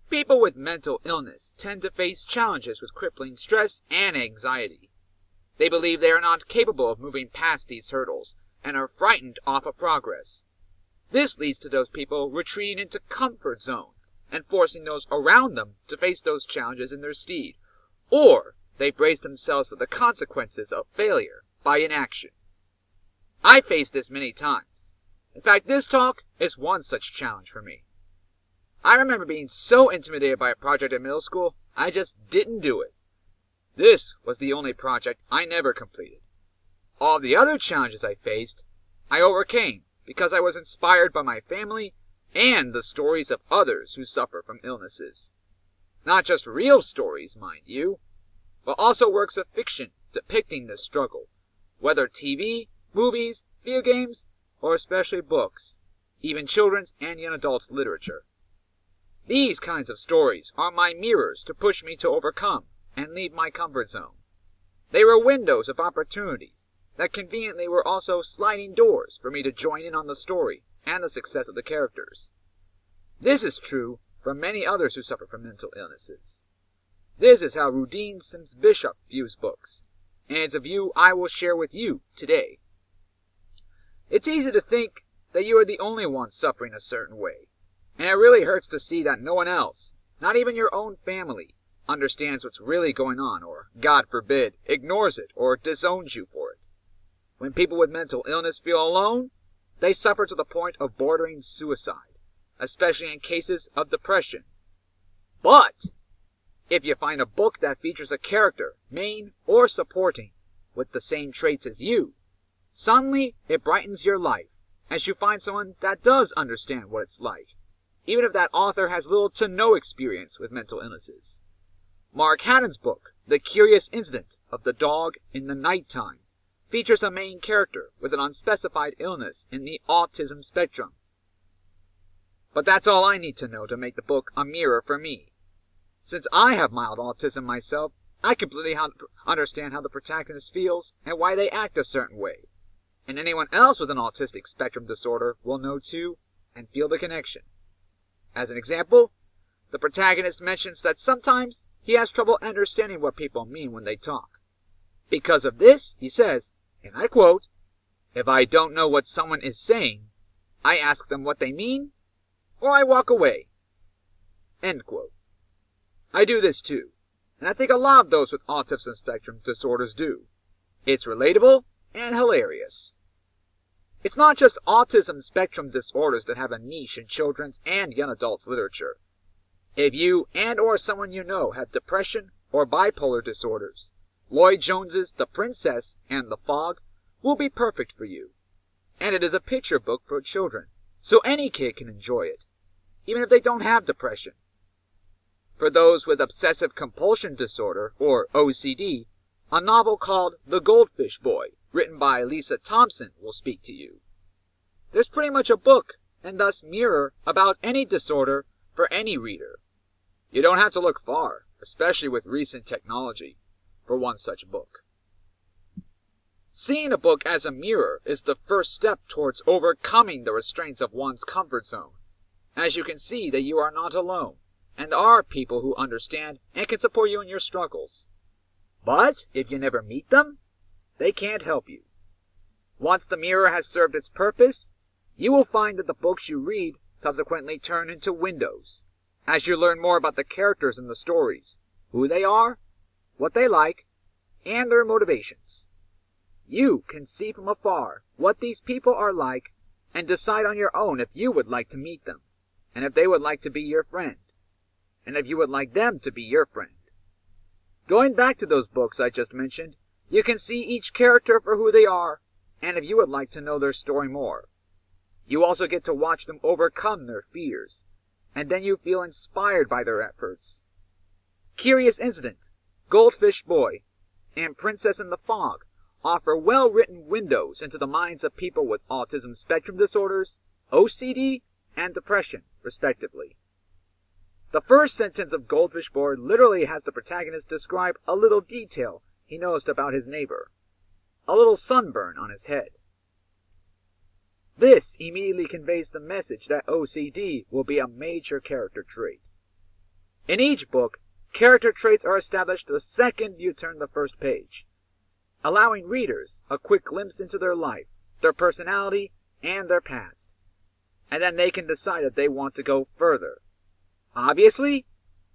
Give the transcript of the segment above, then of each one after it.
People with mental illness tend to face challenges with crippling stress and anxiety. They believe they are not capable of moving past these hurdles and are frightened off of progress. This leads to those people retreating into comfort zones and forcing those around them to face those challenges in their stead, or they brace themselves for the consequences of failure by inaction. I faced this many times. In fact, this talk is one such challenge for me. I remember being so intimidated by a project in middle school, I just didn't do it. This was the only project I never completed. All the other challenges I faced, I overcame because I was inspired by my family and the stories of others who suffer from illnesses. Not just real stories, mind you, but also works of fiction depicting this struggle, whether TV, movies, video games, or especially books, even children's and young adults' literature. These kinds of stories are my mirrors to push me to overcome and leave my comfort zone. They were windows of opportunities that conveniently were also sliding doors for me to join in on the story and the success of the characters. This is true for many others who suffer from mental illnesses. This is how Rudine Sims Bishop views books, and it's a view I will share with you today. It's easy to think that you are the only one suffering a certain way, and it really hurts to see that no one else, not even your own family, understands what's really going on, or, God forbid, ignores it or disowns you for it. When people with mental illness feel alone, they suffer to the point of bordering suicide, especially in cases of depression. But if you find a book that features a character, main or supporting, with the same traits as you, suddenly it brightens your life, as you find someone that does understand what it's like, even if that author has little to no experience with mental illnesses. Mark Haddon's book, The Curious Incident of the Dog in the Nighttime, features a main character with an unspecified illness in the autism spectrum. But that's all I need to know to make the book a mirror for me. Since I have mild autism myself, I completely understand how the protagonist feels and why they act a certain way. And anyone else with an autistic spectrum disorder will know too and feel the connection. As an example, the protagonist mentions that sometimes he has trouble understanding what people mean when they talk. Because of this, he says, and I quote, "If I don't know what someone is saying, I ask them what they mean, or I walk away." End quote. I do this too, and I think a lot of those with autism spectrum disorders do. It's relatable and hilarious. It's not just autism spectrum disorders that have a niche in children's and young adults' literature. If you and or someone you know have depression or bipolar disorders, Lloyd Jones's The Princess and the Fog will be perfect for you. And it is a picture book for children, so any kid can enjoy it, even if they don't have depression. For those with obsessive compulsion disorder, or OCD, a novel called The Goldfish Boy, written by Lisa Thompson, will speak to you. There's pretty much a book, and thus mirror, about any disorder for any reader. You don't have to look far, especially with recent technology, for one such book. Seeing a book as a mirror is the first step towards overcoming the restraints of one's comfort zone, as you can see that you are not alone, and are people who understand and can support you in your struggles. But if you never meet them, they can't help you. Once the mirror has served its purpose, you will find that the books you read subsequently turn into windows, as you learn more about the characters in the stories, who they are, what they like, and their motivations. You can see from afar what these people are like and decide on your own if you would like to meet them, and if they would like to be your friend, and if you would like them to be your friend. Going back to those books I just mentioned, you can see each character for who they are, and if you would like to know their story more. You also get to watch them overcome their fears, and then you feel inspired by their efforts. Curious Incident, Goldfish Boy, and Princess in the Fog offer well-written windows into the minds of people with autism spectrum disorders, OCD, and depression, respectively. The first sentence of Goldfish Boy literally has the protagonist describe a little detail he noticed about his neighbor, a little sunburn on his head. This immediately conveys the message that OCD will be a major character trait. In each book, character traits are established the second you turn the first page, allowing readers a quick glimpse into their life, their personality, and their past. And then they can decide if they want to go further. Obviously,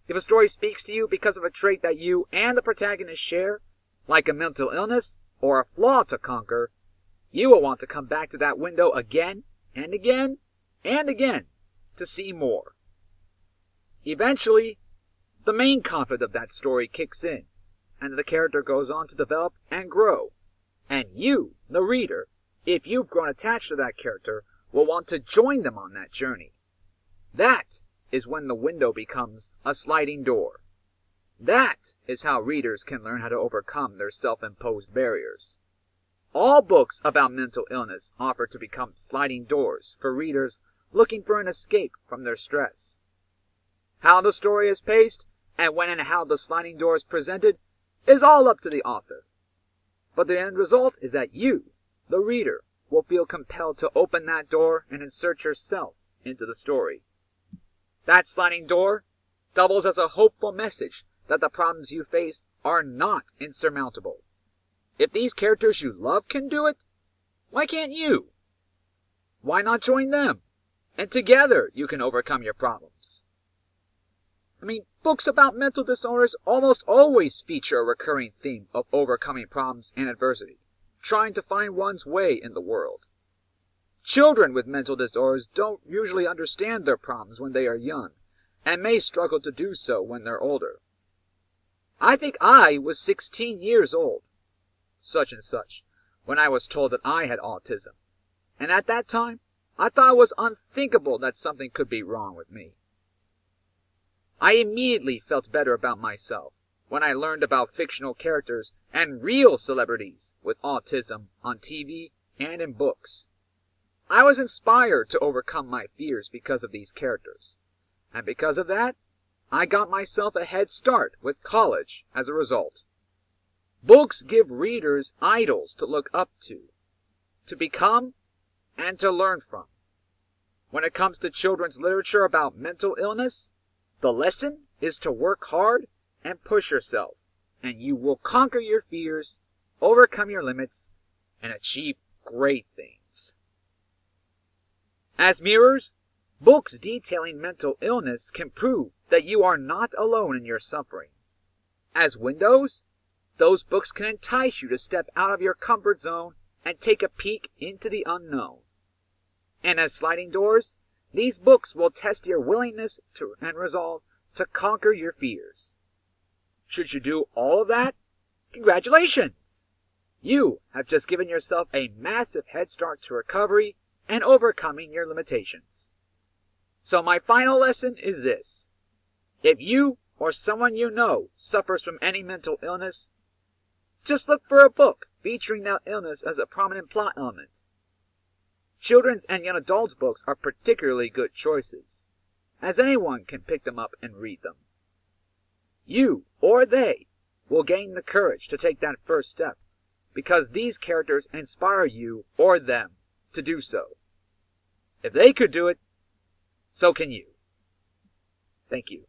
if a story speaks to you because of a trait that you and the protagonist share, like a mental illness or a flaw to conquer, you will want to come back to that window again and again and again to see more. Eventually, the main conflict of that story kicks in, and the character goes on to develop and grow. And you, the reader, if you've grown attached to that character, will want to join them on that journey. That is when the window becomes a sliding door. That is how readers can learn how to overcome their self-imposed barriers. All books about mental illness offer to become sliding doors for readers looking for an escape from their stress. How the story is paced, and when and how the sliding door is presented, is all up to the author. But the end result is that you, the reader, will feel compelled to open that door and insert yourself into the story. That sliding door doubles as a hopeful message that the problems you face are not insurmountable. If these characters you love can do it, why can't you? Why not join them? And together you can overcome your problems. Books about mental disorders almost always feature a recurring theme of overcoming problems and adversity, trying to find one's way in the world. Children with mental disorders don't usually understand their problems when they are young, and may struggle to do so when they're older. I think I was 16 years old, such and such, when I was told that I had autism, and at that time, I thought it was unthinkable that something could be wrong with me. I immediately felt better about myself when I learned about fictional characters and real celebrities with autism on TV and in books. I was inspired to overcome my fears because of these characters, and because of that, I got myself a head start with college as a result. Books give readers idols to look up to become, and to learn from. When it comes to children's literature about mental illness, the lesson is to work hard and push yourself, and you will conquer your fears, overcome your limits, and achieve great things. As mirrors, books detailing mental illness can prove that you are not alone in your suffering. As windows, those books can entice you to step out of your comfort zone and take a peek into the unknown. And as sliding doors, these books will test your willingness and resolve to conquer your fears. Should you do all of that, congratulations! You have just given yourself a massive head start to recovery and overcoming your limitations. So my final lesson is this. If you or someone you know suffers from any mental illness, just look for a book featuring that illness as a prominent plot element. Children's and young adults books are particularly good choices, as anyone can pick them up and read them. You, or they, will gain the courage to take that first step, because these characters inspire you or them to do so. If they could do it, so can you. Thank you.